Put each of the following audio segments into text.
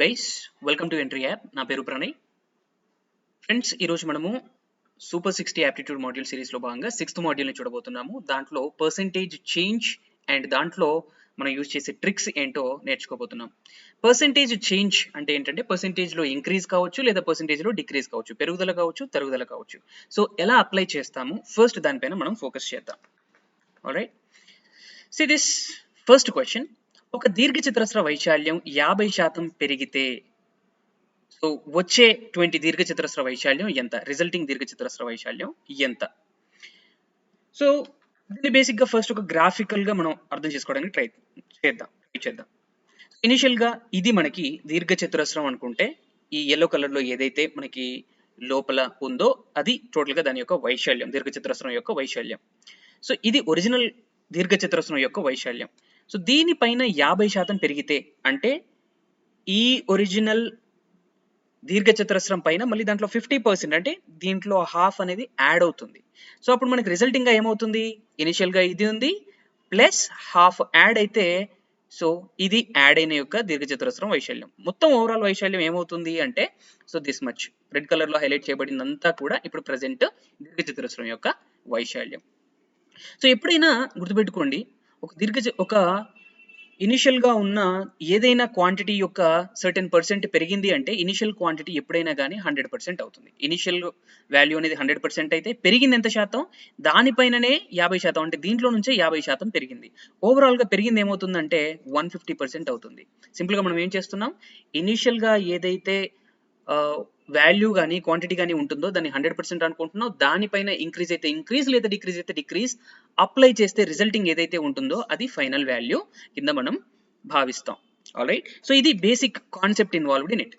Guys, welcome to entry app. నా పేరు Pranay. Friends, ఈరోజు మనము సూపర్ 60 యాప్టిట్యూడ్ మాడ్యూల్ సిరీస్లో భాగంగా 6th మాడ్యూల్ని చూడబోతున్నాము. దాంట్లో పర్సెంటేజ్ చేంజ్ అండ్ దాంట్లో మనం యూజ్ చేసే ట్రిక్స్ ఏంటో నేర్చుకోబోతున్నాం. పర్సెంటేజ్ చేంజ్ అంటే ఏంటంటే పర్సెంటేజ్లో ఇంక్రీజ్ కావచ్చు లేదా పర్సెంటేజ్లో డిక్రీజ్ కావచ్చు, పెరుగుదల కావచ్చు, తరుగుదల కావచ్చు. సో ఎలా అప్లై చేస్తాము, ఫస్ట్ దానిపైన మనం ఫోకస్ చేద్దాం. Alright, see this first question. ఒక దీర్ఘచతురస్ర వైశాల్యం 50% పెరిగితే సో వచ్చే 20 దీర్ఘచతురస్ర వైశాల్యం ఎంత? రిజల్టింగ్ దీర్ఘచతురస్ర వైశాల్యం ఎంత? సో దీన్ని బేసిక్గా ఫస్ట్ ఒక గ్రాఫికల్గా మనం అర్థం చేసుకోవడానికి ట్రై చేద్దాం. ఇనిషియల్గా ఇది మనకి దీర్ఘచతురస్రం అనుకుంటే ఈ ఎల్లో కలర్లో ఏదైతే మనకి లోపల ఉందో అది టోటల్గా దాని యొక్క వైశాల్యం, దీర్ఘచతురస్రం యొక్క వైశాల్యం. సో ఇది ఒరిజినల్ దీర్ఘచతురస్రం యొక్క వైశాల్యం. సో దీనిపైన 50% పెరిగితే అంటే ఈ ఒరిజినల్ దీర్ఘచతురస్రం పైన మళ్ళీ దాంట్లో 50% అంటే దీంట్లో హాఫ్ అనేది యాడ్ అవుతుంది. సో అప్పుడు మనకి రిజల్టింగ్గా ఏమవుతుంది? ఇనిషియల్గా ఇది ఉంది ప్లస్ హాఫ్ యాడ్ అయితే సో ఇది యాడ్ అయిన యొక్క దీర్ఘచతురస్రం వైశాల్యం. మొత్తం ఓవరాల్ వైశాల్యం ఏమవుతుంది అంటే సో దిస్ మచ్ రెడ్ కలర్లో హైలైట్ చేయబడిందంతా కూడా ఇప్పుడు ప్రజెంట్ దీర్ఘచతురస్రం యొక్క వైశాల్యం. సో ఎప్పుడైనా గుర్తుపెట్టుకోండి, ఒక ఇనిషియల్గా ఉన్న ఏదైనా క్వాంటిటీ యొక్క సర్టెన్ పర్సెంట్ పెరిగింది అంటే ఇనిషియల్ క్వాంటిటీ ఎప్పుడైనా కానీ 100% అవుతుంది. ఇనిషియల్ వాల్యూ అనేది 100% అయితే పెరిగింది ఎంత శాతం? దానిపైననే 50% అంటే దీంట్లో నుంచే 50% పెరిగింది. ఓవరాల్గా పెరిగింది ఏమవుతుందంటే 150% అవుతుంది. సింపుల్గా మనం ఏం చేస్తున్నాం, ఇనిషియల్గా ఏదైతే వాల్యూ కానీ క్వాంటిటీ కానీ ఉంటుందో దాన్ని 100% అనుకుంటున్నాం. దానిపైన ఇంక్రీజ్ అయితే ఇంక్రీజ్ లేదా డిక్రీజ్ అయితే డిక్రీజ్ అప్లై చేస్తే రిజల్టింగ్ ఏదైతే ఉంటుందో అది ఫైనల్ వాల్యూ కింద మనం భావిస్తాం. ఆల్రైట్, సో ఇది basic concept involved in it.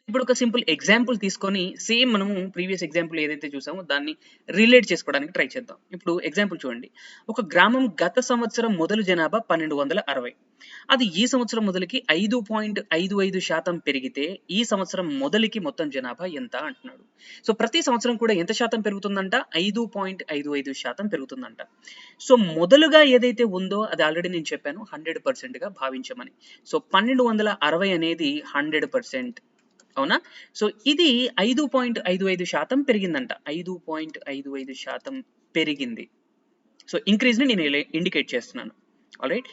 ఇప్పుడు ఒక సింపుల్ ఎగ్జాంపుల్ తీసుకొని సేమ్ మనము ప్రీవియస్ ఎగ్జాంపుల్ ఏదైతే చూసామో దాన్ని రిలేట్ చేసుకోవడానికి ట్రై చేద్దాం. ఇప్పుడు ఎగ్జాంపుల్ చూడండి. ఒక గ్రామం గత సంవత్సరం మొదలు జనాభా 1260, అది ఈ సంవత్సరం మొదలుకి 5.55% పెరిగితే ఈ సంవత్సరం మొదలుకి మొత్తం జనాభా ఎంత అంటున్నాడు. సో ప్రతి సంవత్సరం కూడా ఎంత శాతం పెరుగుతుందంట? 5.55% పెరుగుతుందంట. సో మొదలుగా ఏదైతే ఉందో అది ఆల్రెడీ నేను చెప్పాను 100%గా భావించమని. సో 1260 అనేది 100%, అవునా? సో ఇది 5.55% పెరిగిందంట. 5.55% పెరిగింది. సో ఇంక్రీజ్ ని నేను ఇండికేట్ చేస్తున్నాను. ఆల్రైట్,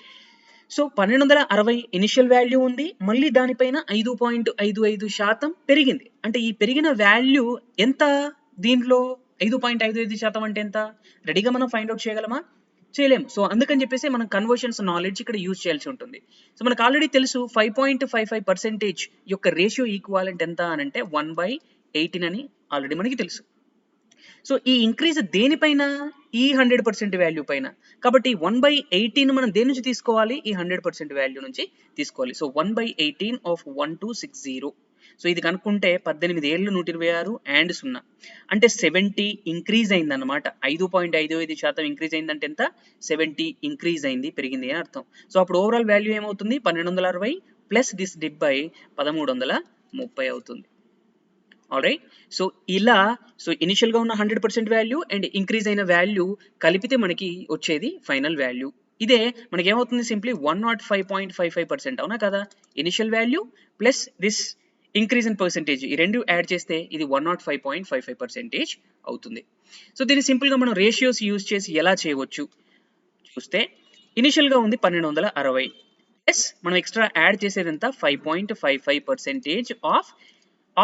సో 1260 ఇనిషియల్ వాల్యూ ఉంది, మళ్ళీ దానిపైన 5.55% పెరిగింది. అంటే ఈ పెరిగిన వాల్యూ ఎంత? దీంట్లో 5.55% అంటే ఎంత? రెడీగా మనం ఫైండ్ అవుట్ చేయగలమా? చేయలేము. సో అందుకని చెప్పేసి మనం కన్వర్షన్స్ నాలెడ్జ్ ఇక్కడ యూజ్ చేయాల్సి ఉంటుంది. సో మనకు ఆల్రెడీ తెలుసు 5.55% యొక్క రేషియో ఈక్వాలెంట్ ఎంత అని అంటే 1/18 అని ఆల్రెడీ మనకి తెలుసు. సో ఈ ఇంక్రీజ్ దేనిపైన? ఈ 100% వాల్యూ పైన. కాబట్టి 1/18 మనం దేని నుంచి తీసుకోవాలి? ఈ 100% వాల్యూ నుంచి తీసుకోవాలి. So 1/18 of 1260. సో ఇది కనుక్కుంటే 18 ఏళ్ళు 126 అండ్ 0 అంటే 70 ఇంక్రీజ్ అయింది అనమాట. 5.55% ఇంక్రీజ్ అయిందంటే ఎంత? 70 ఇంక్రీజ్ అయింది, పెరిగింది అని అర్థం. సో అప్పుడు ఓవరాల్ వాల్యూ ఏమవుతుంది? 1260 ప్లస్ దిస్ డిప్ బై 1330 అవుతుంది. ఆల్రైట్, సో ఇలా సో ఇనిషియల్గా ఉన్న 100% వాల్యూ అండ్ ఇంక్రీజ్ అయిన వాల్యూ కలిపితే మనకి వచ్చేది ఫైనల్ వాల్యూ. ఇదే మనకి ఏమవుతుంది? సింప్లీ 105.55%, అవునా కదా? Initial value plus this increase in percentage, ఈ రెండు యాడ్ చేస్తే ఇది 105.55% అవుతుంది. సో దీన్ని సింపుల్గా మనం రేషియోస్ యూజ్ చేసి ఎలా చేయవచ్చు చూస్తే, ఇనిషియల్గా ఉంది 1260 ప్లస్ మనం ఎక్స్ట్రా యాడ్ చేసేది ఎంత? 5.55%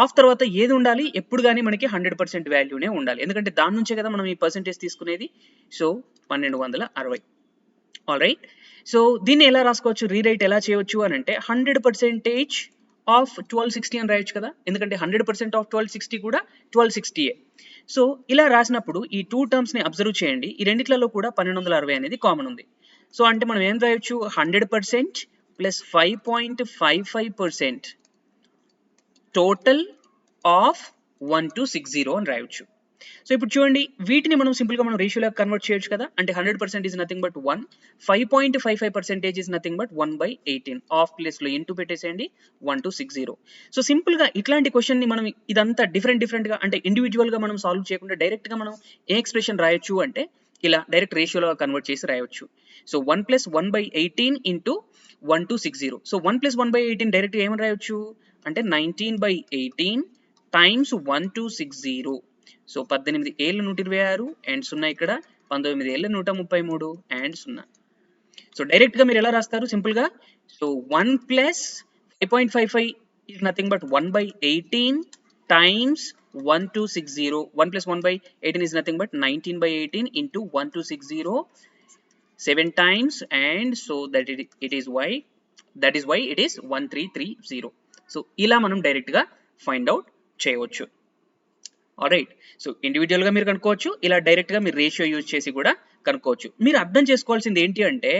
ఆఫ్ తర్వాత ఏది ఉండాలి? ఎప్పుడు కానీ మనకి 100% వాల్యూనే ఉండాలి, ఎందుకంటే దాని నుంచే కదా మనం ఈ పర్సెంటేజ్ తీసుకునేది. సో 1260. ఆల్రైట్, సో దీన్ని ఎలా రాసుకోవచ్చు, రీరైట్ ఎలా చేయవచ్చు అని అంటే 100% ఆఫ్ 1260 అని రాయొచ్చు కదా, ఎందుకంటే 100% ఆఫ్ 1260 కూడా 1260. సో ఇలా రాసినప్పుడు ఈ టూ టర్మ్స్ ని అబ్జర్వ్ చేయండి, ఈ రెండిట్లలో కూడా 1260 అనేది కామన్ ఉంది. సో అంటే మనం ఏం రాయొచ్చు? 100% ప్లస్ 5.55% టోటల్ ఆఫ్ 1260 అని రాయొచ్చు. సో ఇప్పుడు చూడండి, వీటిని మనం సింపుల్గా మనం రేషియోలో కన్వర్ట్ చేయొచ్చు కదా. అంటే 100% is nothing but 1, 5.55% is nothing but 1/18. Of ప్లేస్లో ఇంటూ పెట్టేసేయండి 1260. సో సింపుల్గా ఇట్లాంటి క్వశ్చన్ని మనం ఇదంతా డిఫరెంట్గా అంటే ఇండివిజువల్గా మనం సాల్వ్ చేయకుండా డైరెక్ట్గా మనం ఏ ఎక్స్ప్రెషన్ రాయొచ్చు అంటే ఇలా డైరెక్ట్ రేషియోలో కన్వర్ట్ చేసి రాయొచ్చు. So 1 + 1/18 into 1260. సో 1 + 1/18 డైరెక్ట్గా ఏమని రాయొచ్చు అంటే 19/18 టైమ్స్ 1260. సో 18 ఏళ్ళు 126 అండ్ 0 ఇక్కడ 19 ఏళ్ళు 133 అండ్ 0. సో డైరెక్ట్గా మీరు ఎలా రాస్తారు సింపుల్గా? So 1 + 5.55 is nothing but 1/18 times 1260. 1 + 1/18 is nothing but 19/18 into 1260 7 times, and so that it is why it is 1330. So ఇలా మనం డైరెక్ట్గా ఫైండ్ అవుట్ చేయవచ్చు. ఆల్రైట్, సో ఇండివిజువల్గా మీరు కనుక్కోవచ్చు, ఇలా డైరెక్ట్గా మీరు రేషియో యూజ్ చేసి కూడా కనుక్కోవచ్చు. మీరు అర్థం చేసుకోవాల్సింది ఏంటి అంటే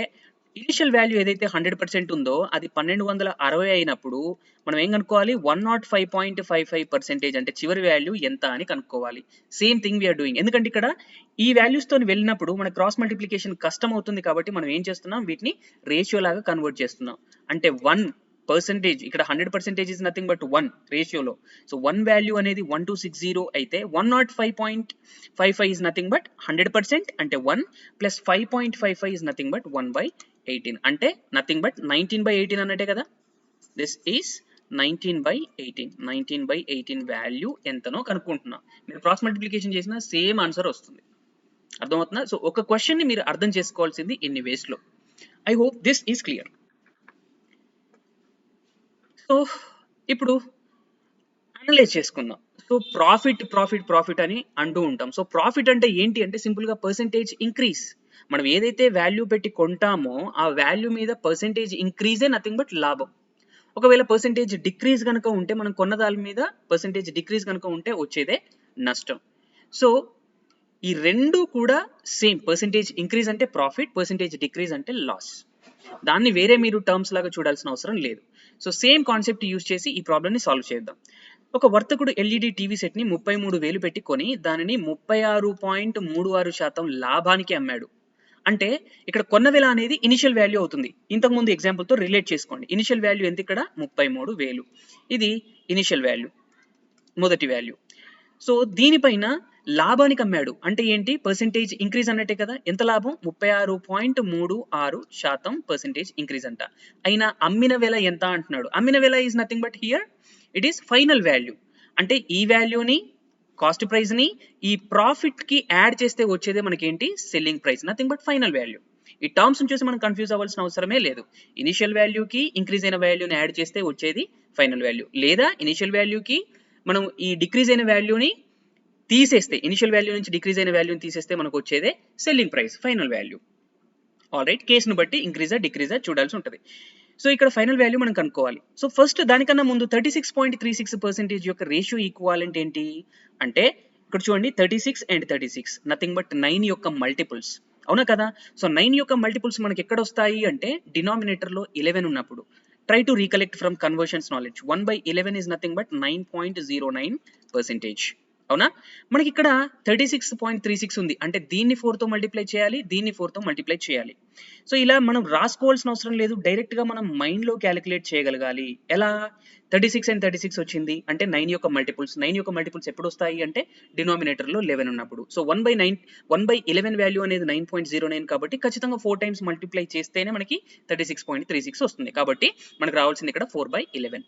ఇనిషియల్ వాల్యూ ఏదైతే 100% ఉందో అది 1260 అయినప్పుడు మనం ఏం కనుక్కోవాలి 105.55% అంటే చివరి వాల్యూ ఎంత అని కనుక్కోవాలి. Same thing we are doing. ఎందుకంటే ఇక్కడ ఈ వాల్యూస్తో వెళ్ళినప్పుడు మన క్రాస్ మల్టిప్లికేషన్ కష్టం అవుతుంది కాబట్టి మనం ఏం చేస్తున్నాం వీటిని రేషియో లాగా కన్వర్ట్ చేస్తున్నాం. అంటే 1% ఇక్కడ 100% is nothing but 1 రేషియోలో. సో 1 వాల్యూ అనేది 1260 అయితే 105.55 is nothing but 100% అంటే 1 plus 5.55 is nothing but 1/18 అంటే nothing but 19/18 అన్నట్టే కదా. This is 19/18. 19/18 వాల్యూ ఎంతనో కనుక్కుంటున్నా. మీరు క్రాస్ మల్టిప్లికేషన్ చేసిన సేమ్ ఆన్సర్ వస్తుంది. అర్థమవుతుందా? సో ఒక క్వశ్చన్ని మీరు అర్థం చేసుకోవాల్సింది ఇన్ని వేస్లో. I hope this is clear. So ఇప్పుడు అనలైజ్ చేసుకుందాం. సో ప్రాఫిట్ అని అంటూ ఉంటాం. సో ప్రాఫిట్ అంటే ఏంటి అంటే సింపుల్గా పర్సెంటేజ్ ఇంక్రీజ్. మనం ఏదైతే వాల్యూ పెట్టి కొంటామో ఆ వాల్యూ మీద పర్సెంటేజ్ ఇంక్రీజే నథింగ్ బట్ లాభం. ఒకవేళ పర్సెంటేజ్ డిక్రీజ్ కనుక ఉంటే మనం కొన్న దాని మీద పర్సెంటేజ్ డిక్రీజ్ కనుక ఉంటే వచ్చేదే నష్టం. సో ఈ రెండు కూడా సేమ్, పర్సెంటేజ్ ఇంక్రీజ్ అంటే ప్రాఫిట్, పర్సెంటేజ్ డిక్రీజ్ అంటే లాస్. దాన్ని వేరే మీరు టర్మ్స్ లాగా చూడాల్సిన అవసరం లేదు. సో సేమ్ కాన్సెప్ట్ యూజ్ చేసి ఈ ప్రాబ్లమ్ని సాల్వ్ చేద్దాం. ఒక వర్తకుడు ఎల్ఈడి టీవీ సెట్ని 33,000 పెట్టి కొని దానిని 36.36% లాభానికి అమ్మాడు. అంటే ఇక్కడ కొన్న వెల అనేది ఇనిషియల్ వాల్యూ అవుతుంది. ఇంతకుముందు ఎగ్జాంపుల్తో రిలేట్ చేసుకోండి. ఇనిషియల్ వాల్యూ ఎంత ఇక్కడ 33,000. ఇది ఇనిషియల్ వాల్యూ, మొదటి వాల్యూ. సో దీనిపైన లాభానికి అమ్మాడు అంటే ఏంటి పర్సెంటేజ్ ఇంక్రీజ్ అన్నట్టే కదా. ఎంత లాభం 36.36% పర్సెంటేజ్ ఇంక్రీజ్ అంట. అయినా అమ్మిన వెల ఎంత అంటున్నాడు. అమ్మిన వెల is nothing but here it is final value. అంటే ఈ వాల్యూని కాస్ట్ ప్రైస్ని ఈ ప్రాఫిట్కి యాడ్ చేస్తే వచ్చేదే మనకేంటి selling price, nothing but final value. ఈ టర్మ్స్ చూసి మనం కన్ఫ్యూజ్ అవ్వాల్సిన అవసరమే లేదు. ఇనిషియల్ వాల్యూకి ఇంక్రీజ్ అయిన వాల్యూని యాడ్ చేస్తే వచ్చేది ఫైనల్ వాల్యూ, లేదా ఇనిషియల్ వాల్యూకి మనం ఈ డిక్రీజ్ అయిన వాల్యూని తీసేస్తే, ఇనిషియల్ వాల్యూ నుంచి డిక్రీజ్ అయిన వాల్యూని తీసేస్తే మనకు వచ్చేదే selling price, final value. Alright, కేసును బట్టి ఇంక్రీజా డిక్రీజా చూడాల్సి ఉంటుంది. సో ఇక్కడ ఫైనల్ వాల్యూ మనం కనుక్కోవాలి. సో ఫస్ట్ దానికన్నా ముందు 36.36% యొక్క రేషియో ఈక్వాలెంట్ ఏంటి అంటే ఇక్కడ చూడండి 36 and 36 నథింగ్ బట్ 9 యొక్క మల్టిపుల్స్, అవునా కదా. సో 9 యొక్క మల్టిపుల్స్ మనకి ఎక్కడ వస్తాయి అంటే డినామినేటర్లో 11 ఉన్నప్పుడు. Try to recollect from conversions knowledge. 1/11 is nothing but 9.09%. అవునా. మనకి ఇక్కడ 36.36 ఉంది అంటే దీన్ని 4తో మల్టిప్లై చేయాలి, దీన్ని 4తో మల్టిప్లై చేయాలి. సో ఇలా మనం రాసుకోవాల్సిన అవసరం లేదు, డైరెక్ట్గా మనం మైండ్లో క్యాలిక్యులేట్ చేయగలగాలి. ఎలా 36 and 36 వచ్చింది అంటే 9 యొక్క మల్టిపుల్స్. 9 యొక్క మల్టిపుల్స్ ఎప్పుడు వస్తాయి అంటే డినామినేటర్లో 11 ఉన్నప్పుడు. సో 1/11 వాల్యూ అనేది 9.09 కాబట్టి ఖచ్చితంగా 4 టైమ్స్ మల్టిప్లై చేస్తేనే మనకి 36.36 వస్తుంది. కాబట్టి మనకు రావాల్సింది ఇక్కడ 4/11.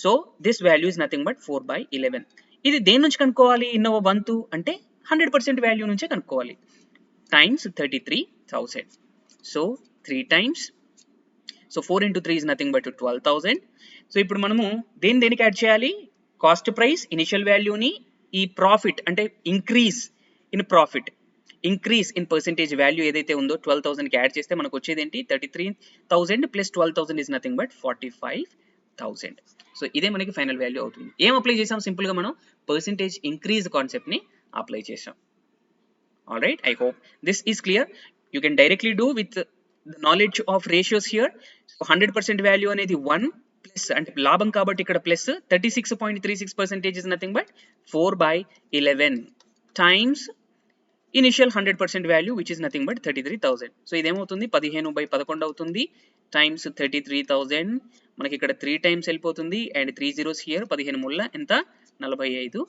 So this value is nothing but 4/11. ఇది దేని నుంచి కనుక్కోవాలి ఇన్నో వంతు అంటే 100% వాల్యూ నుంచే కనుక్కోవాలి. Times 33,000. So 3 times, so 4 into 3 is nothing but 12,000. So ఇప్పుడు మనము దేనికి యాడ్ చేయాలి, కాస్ట్ ప్రైస్ ఇనిషియల్ వాల్యూని ఈ ప్రాఫిట్ అంటే increase in profit, increase in percentage value ఏదైతే ఉందో 12,000కి యాడ్ చేస్తే మనకు వచ్చేది ఏంటి 33,000 plus 12,000 is nothing but 45,000. So ఇదే మనకి ఫైనల్ వాల్యూ అవుతుంది. ఏం అప్లై చేసాం, సింపుల్గా మనం పర్సెంటేజ్ ఇంక్రీజ్ కాన్సెప్ట్ని అప్లై చేసాం. Alright, I hope this is clear. You can directly do with the knowledge of ratios here. 100% value అనేది 1 ప్లస్ అంటే లాభం కాబట్టి ఇక్కడ plus 36.36% is nothing but 4/11 times initial 100% value which is nothing but 33,000. So ఇదేమవుతుంది 15/11 అవుతుంది times 33,000. మనకి ఇక్కడ 3 times వెళ్ళిపోతుంది అండ్ 3 zeros హియర్. 15 ముళ్ళ ఎంత 45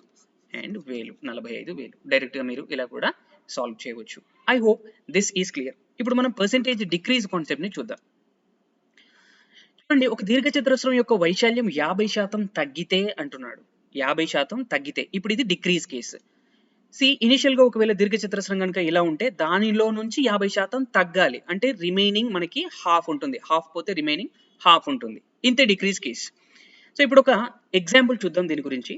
అండ్ 1000, 45,000. డైరెక్ట్గా మీరు ఇలా కూడా సాల్వ్ చేయవచ్చు. I hope this is clear. ఇప్పుడు మనం పర్సెంటేజ్ డిక్రీజ్ కాన్సెప్ట్ని చూద్దాం. చూడండి, ఒక దీర్ఘచతురస్రం యొక్క వైశాల్యం 50% తగ్గితే అంటున్నాడు. 50% తగ్గితే. ఇప్పుడు ఇది డిక్రీజ్ కేసు. ఇనిషియల్ గా ఒకవేళ దీర్ఘచతురస్రం కనుక ఇలా ఉంటే దానిలో నుంచి 50% తగ్గాలి. అంటే రిమైనింగ్ మనకి హాఫ్ ఉంటుంది. హాఫ్ పోతే రిమైనింగ్ హాఫ్ ఉంటుంది. ఇంతే డిక్రీజ్ కేస్. సో ఇప్పుడు ఒక ఎగ్జాంపుల్ చూద్దాం దీని గురించి.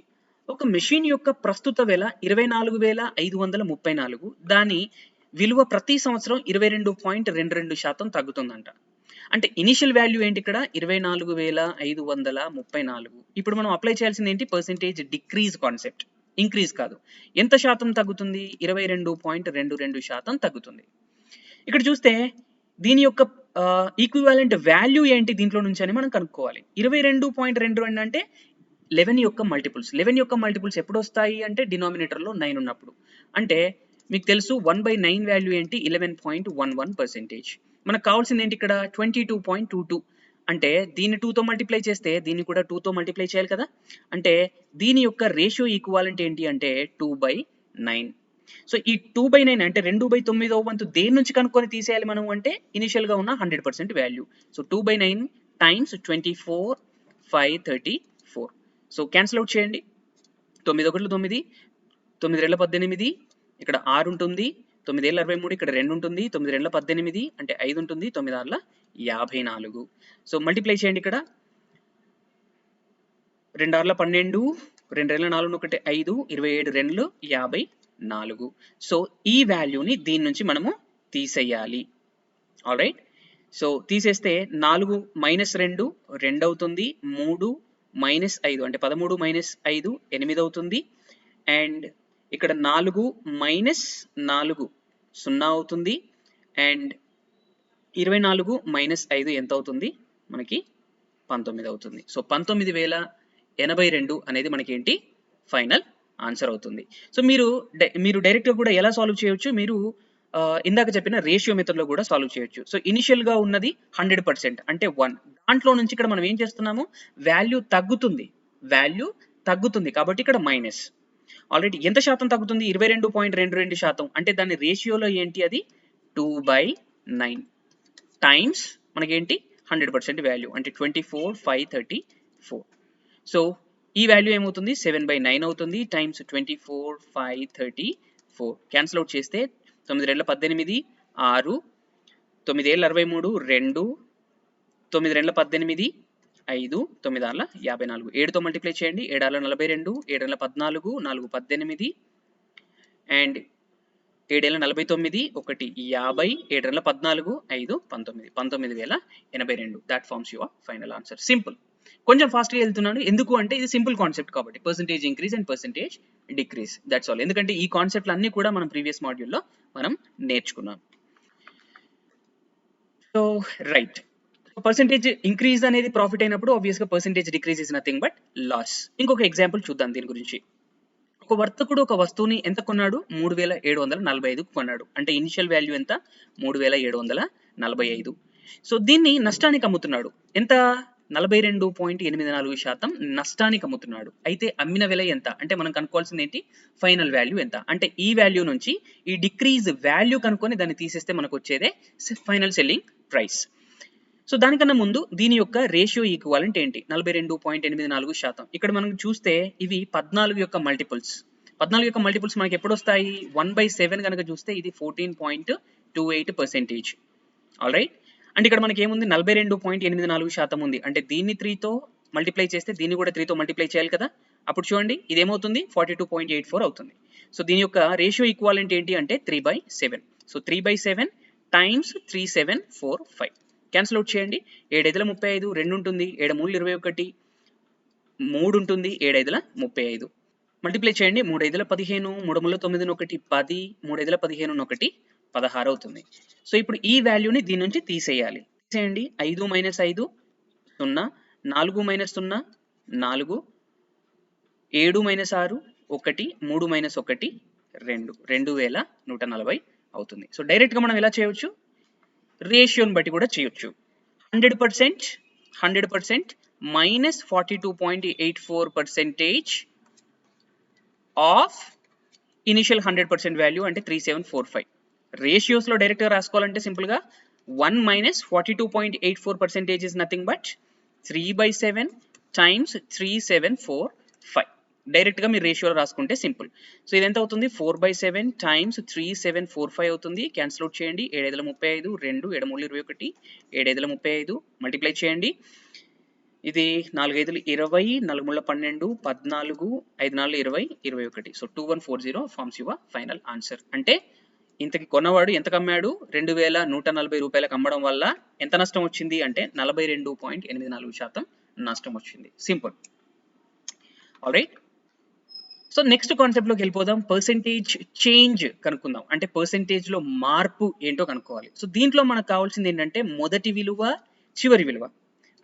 ఒక మెషిన్ యొక్క ప్రస్తుత వెల 24,534. దాని విలువ ప్రతి సంవత్సరం 22.22% తగ్గుతుందంట. అంటే ఇనిషియల్ వాల్యూ ఏంటి ఇక్కడ 24,534. ఇప్పుడు మనం అప్లై చేయాల్సింది ఏంటి? పర్సెంటేజ్ డిక్రీజ్ కాన్సెప్ట్, ఇంక్రీజ్ కాదు. ఎంత శాతం తగ్గుతుంది? 22.22% తగ్గుతుంది. ఇక్కడ చూస్తే దీని యొక్క ఈక్వివాలెంట్ వాల్యూ ఏంటి దీంట్లో నుంచి అని మనం కనుక్కోవాలి. 22.22 అంటే 11 యొక్క మల్టిపుల్స్. 11 యొక్క మల్టిపుల్స్ ఎప్పుడు వస్తాయి అంటే డినామినేటర్లో 9 ఉన్నప్పుడు. అంటే మీకు తెలుసు 1/9 వాల్యూ ఏంటి? 11.11%. మనకు కావాల్సింది ఏంటి ఇక్కడ? 22.22. అంటే దీన్ని 2తో మల్టిప్లై చేస్తే దీన్ని కూడా 2తో మల్టిప్లై చేయాలి కదా. అంటే దీని యొక్క రేషియో ఈక్వాలెంట్ ఏంటి అంటే 2/9. సో ఈ 2/9 అంటే 2/9వ వంతు దేని నుంచి కనుక్కొని తీసేయాలి మనం అంటే ఇనిషియల్ గా ఉన్న 100% value. So 2/9 times 24, 534. So cancel out చేయండి. 9 1 9, 9 2 18, ఇక్కడ 6 ఉంటుంది. 9 ఏళ్ళ 23, ఇక్కడ 2 ఉంటుంది. 9 2 18 అంటే 5 ఉంటుంది. 9 6 54. సో మల్టిప్లై చేయండి. ఇక్కడ 2 6 12, 2 2 4 1 5, 27 2 54. సో ఈ వాల్యూని దీని నుంచి మనము తీసేయాలి. ఆల్రైట్. సో తీసేస్తే 4 మైనస్ 2 2 అవుతుంది. 3 మైనస్ 5 అంటే 13 మైనస్ 5 8 అవుతుంది. అండ్ ఇక్కడ 4 మైనస్ 4 0 అవుతుంది. అండ్ 24 మైనస్ 5 ఎంత అవుతుంది? మనకి 19 అవుతుంది. సో 19,082 అనేది మనకి ఏంటి? ఫైనల్ ఆన్సర్ అవుతుంది. సో మీరు డైరెక్ట్గా కూడా ఎలా సాల్వ్ చేయొచ్చు? మీరు ఇందాక చెప్పిన రేషియో మెథడ్ లో కూడా సాల్వ్ చేయొచ్చు. సో ఇనిషియల్ గా ఉన్నది 100% అంటే 1. దాంట్లో నుంచి ఇక్కడ మనం ఏం చేస్తున్నాము? వాల్యూ తగ్గుతుంది కాబట్టి ఇక్కడ మైనస్. ఆల్రెడీ ఎంత శాతం తగ్గుతుంది? 22.22%. అంటే దాని రేషియోలో ఏంటి? అది 2/9 టైమ్స్ మనకేంటి 100% వాల్యూ అంటే 24,534. సో ఈ వాల్యూ ఏమవుతుంది? 7/9 అవుతుంది టైమ్స్ 24,534. క్యాన్సిల్ అవుట్ చేస్తే 9 2 18, 6, 9 ఏళ్ళ 23, 2, 9 2 18, 5, 9 6 54. 7తో మల్టిప్లై చేయండి. 7 6 42, 7 6 14, 4 18 అండ్ 7 ఏళ్ళ 49, 1 50, 7 2 14, 5 19, 19,082. That forms your final answer. Simple. కొంచెం ఫాస్ట్గా వెళ్తున్నాను. ఎందుకు అంటే ఇది సింపుల్ కాన్సెప్ట్ కాబట్టి. Percentage increase and percentage decrease, that's all. ఎందుకంటే ఈ కాన్సెప్ట్లు అన్ని కూడా మనం ప్రీవియస్ మాడ్యూల్లో మనం నేర్చుకున్నాం. సో రైట్, పర్సెంటేజ్ ఇంక్రీజ్ అనేది ప్రాఫిట్ అయినప్పుడు ఆబ్వియస్గా percentage decrease is nothing but loss. ఇంకొక ఎగ్జాంపుల్ చూద్దాం దీని గురించి. ఒక వర్తకుడు ఒక వస్తువుని ఎంత కొన్నాడు? 3,745 కొన్నాడు. అంటే ఇనిషియల్ వాల్యూ ఎంత? 3,745. సో దీన్ని నష్టానికి అమ్ముతున్నాడు. ఎంత? 42.84% నష్టానికి అమ్ముతున్నాడు. అయితే అమ్మిన వెల ఎంత అంటే మనం కనుక్కోవాల్సింది ఏంటి? ఫైనల్ వాల్యూ ఎంత. అంటే ఈ వాల్యూ నుంచి ఈ డిక్రీజ్ వాల్యూ కనుక్కొని దాన్ని తీసేస్తే మనకు వచ్చేదే ఫైనల్ సెల్లింగ్ ప్రైస్. సో దానికన్నా ముందు దీని యొక్క రేషియో ఈక్వాలెంట్ ఏంటి? 42.84%. ఇక్కడ మనం చూస్తే ఇవి 14 యొక్క మల్టిపుల్స్. 14 యొక్క మల్టిపుల్స్ మనకి ఎప్పుడు వస్తాయి? 1/7 కనుక చూస్తే ఇది 14.28%. All right. అంటే ఇక్కడ మనకి ఏముంది? 42.84% ఉంది. అంటే దీన్ని 3తో మల్టిప్లై చేస్తే దీన్ని కూడా 3తో మల్టిప్లై చేయాలి కదా. అప్పుడు చూడండి ఇది ఏమవుతుంది? 42.84 అవుతుంది. సో దీని యొక్క రేషియో ఈక్వాలెంట్ ఏంటి అంటే 3/7. So 3/7 times 3745. క్యాన్సిల్ అవుట్ చేయండి. 7 5 35, 2 ఉంటుంది. 7 3 21, 3 ఉంటుంది. 7 5 35. మల్టిప్లై చేయండి. 3 5 15, 3 3 9 1 10, 3 5 15 1 16 అవుతుంది. సో ఇప్పుడు ఈ వాల్యూని దీని నుంచి తీసేయాలి. తీసేయండి. 5 మైనస్ 5 0, 4 మైనస్ 0 4, 7 మైనస్ 6 1, 3 మైనస్ 1 2, 2140 అవుతుంది. సో డైరెక్ట్గా మనం ఎలా చేయవచ్చు? రేషియోని బట్టి కూడా చేయొచ్చు. 100% మైనస్ 42.84% ఆఫ్ ఇనిషియల్ 100% వాల్యూ అంటే 3745. రేషియోస్ లో డైరెక్ట్ గా రాసుకోవాలంటే సింపుల్ గా 1 minus 42.84% is nothing but 3/7 times 3745. డైరెక్ట్గా మీరు రేషియోలో రాసుకుంటే సింపుల్. సో ఇది ఎంత అవుతుంది? 4/7 టైమ్స్ 3745 అవుతుంది. క్యాన్సిల్ అవుట్ చేయండి. 7 35, 2 7 21, 7 35 మల్టిప్లై చేయండి. ఇది 4 5 20, 4 3 12, 14, 5 4 20, 21. So 2140 forms your final answer. అంటే ఇంతకి కొన్నవాడు ఎంత కమ్మాడు? 2140 రూపాయలకు అమ్మడం వల్ల ఎంత నష్టం వచ్చింది అంటే 42.84% నష్టం వచ్చింది. సింపుల్. ఆల్రైట్. సో నెక్స్ట్ కాన్సెప్ట్లోకి వెళ్ళిపోదాం. పర్సెంటేజ్ చేంజ్ కనుక్కుందాం. అంటే పర్సెంటేజ్లో మార్పు ఏంటో కనుక్కోవాలి. సో దీంట్లో మనకు కావాల్సింది ఏంటంటే మొదటి విలువ, చివరి విలువ.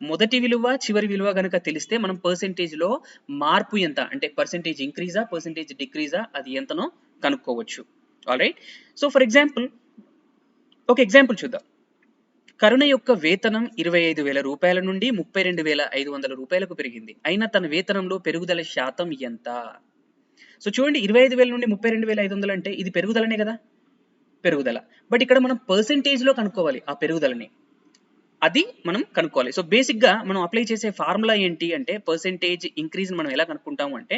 మొదటి విలువ, చివరి విలువ కనుక తెలిస్తే మనం పర్సెంటేజ్లో మార్పు ఎంత అంటే పర్సెంటేజ్ ఇంక్రీజా, పర్సెంటేజ్ డిక్రీజా అది ఎంతనో కనుక్కోవచ్చు. ఆల్రైట్. సో ఫర్ ఎగ్జాంపుల్ ఒక ఎగ్జాంపుల్ చూద్దాం. కరుణ యొక్క వేతనం 25,000 రూపాయల నుండి 32,500 రూపాయలకు పెరిగింది. అయినా తన వేతనంలో పెరుగుదల శాతం ఎంత? సో చూడండి, 25,000 నుండి 32,500 అంటే ఇది పెరుగుదలనే కదా, పెరుగుదల. బట్ ఇక్కడ మనం పర్సెంటేజ్లో కనుక్కోవాలి ఆ పెరుగుదలని, అది మనం కనుక్కోవాలి. సో బేసిక్గా మనం అప్లై చేసే ఫార్ములా ఏంటి అంటే పర్సెంటేజ్ ఇంక్రీజ్ మనం ఎలా కనుక్కుంటాము అంటే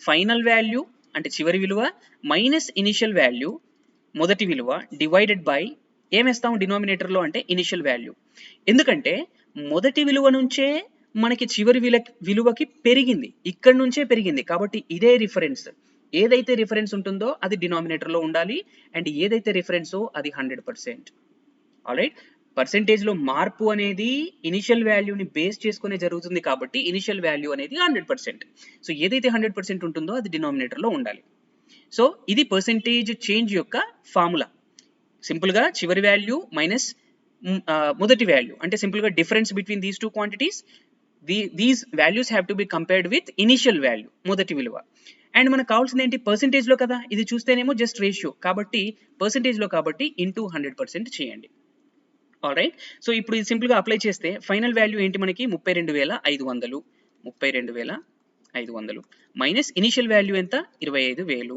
ఫైనల్ వాల్యూ అంటే చివరి విలువ మైనస్ ఇనిషియల్ వాల్యూ మొదటి విలువ డివైడెడ్ బై ఏమేస్తాం డినామినేటర్లో అంటే ఇనిషియల్ వాల్యూ. ఎందుకంటే మొదటి విలువ నుంచే మనకి చివరి విలువకి పెరిగింది, ఇక్కడ నుంచే పెరిగింది కాబట్టి ఇదే రిఫరెన్స్. ఏదైతే రిఫరెన్స్ ఉంటుందో అది డినామినేటర్లో ఉండాలి అండ్ ఏదైతే రిఫరెన్సో అది 100%. ఆల్రైట్. పర్సెంటేజ్లో మార్పు అనేది ఇనిషియల్ వాల్యూని బేస్ చేసుకునే జరుగుతుంది కాబట్టి ఇనిషియల్ వాల్యూ అనేది 100%. సో ఏదైతే 100% ఉంటుందో అది డినామినేటర్లో ఉండాలి. సో ఇది పర్సెంటేజ్ చేంజ్ యొక్క ఫార్ములా. సింపుల్గా చివరి వాల్యూ మైనస్ మొదటి వాల్యూ అంటే సింపుల్గా difference between these two quantities. These values have to be compared with initial value మొదటి విలువ. అండ్ మనకు కావాల్సింది ఏంటి పర్సెంటేజ్లో కదా, ఇది చూస్తేనేమో జస్ట్ రేషియో కాబట్టి పర్సెంటేజ్లో కాబట్టి ఇంటూ 100% చేయండి. ఆల్రైట్. సో ఇప్పుడు ఇది సింపుల్గా అప్లై చేస్తే ఫైనల్ వాల్యూ ఏంటి మనకి 32,500. 32,500 మైనస్ ఇనిషియల్ వాల్యూ ఎంత 25,000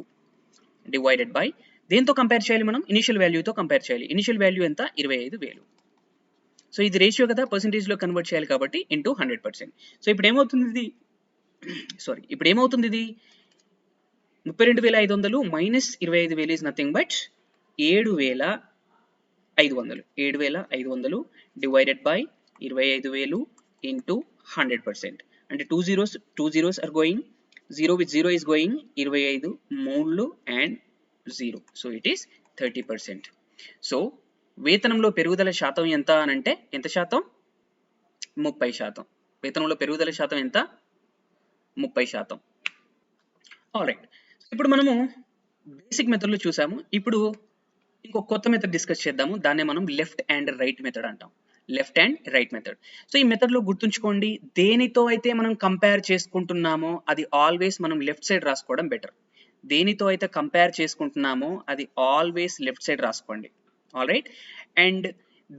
డివైడెడ్ బై దేంతో కంపేర్ చేయాలి మనం ఇనిషియల్ వాల్యూతో కంపేర్ చేయాలి. ఇనిషియల్ వాల్యూ ఎంత 25,000. సో ఇది రేషియో కదా, పర్సెంటేజ్లో కన్వర్ట్ చేయాలి కాబట్టి ఇంటూ 100%. సో ఇప్పుడు ఏమవుతుంది ఇది ఇప్పుడు ఏమవుతుంది ఇది 32,500 minus 25,000 is nothing but 7,500. 7,500 divided by 25,000 into 100%. అంటే 2 zeros are going, 0 with 0 is going, 25 3 and 0. So it is 30%. So వేతనంలో పెరుగుదల శాతం ఎంత అని అంటే ఎంత శాతం? 30%. వేతనంలో పెరుగుదల శాతం ఎంత? 30%. ఆల్రైట్. ఇప్పుడు మనము బేసిక్ మెథడ్లో చూసాము. ఇప్పుడు ఇంకొక కొత్త మెథడ్ డిస్కస్ చేద్దాము. దాన్నే మనం లెఫ్ట్ అండ్ రైట్ మెథడ్ అంటాం. Left and right method. So ఈ మెథడ్లో గుర్తుంచుకోండి, దేనితో అయితే మనం కంపేర్ చేసుకుంటున్నామో అది ఆల్వేస్ మనం లెఫ్ట్ సైడ్ రాసుకోవడం బెటర్. దేనితో అయితే కంపేర్ చేసుకుంటున్నామో అది ఆల్వేస్ లెఫ్ట్ సైడ్ రాసుకోండి. ఆల్రైట్. అండ్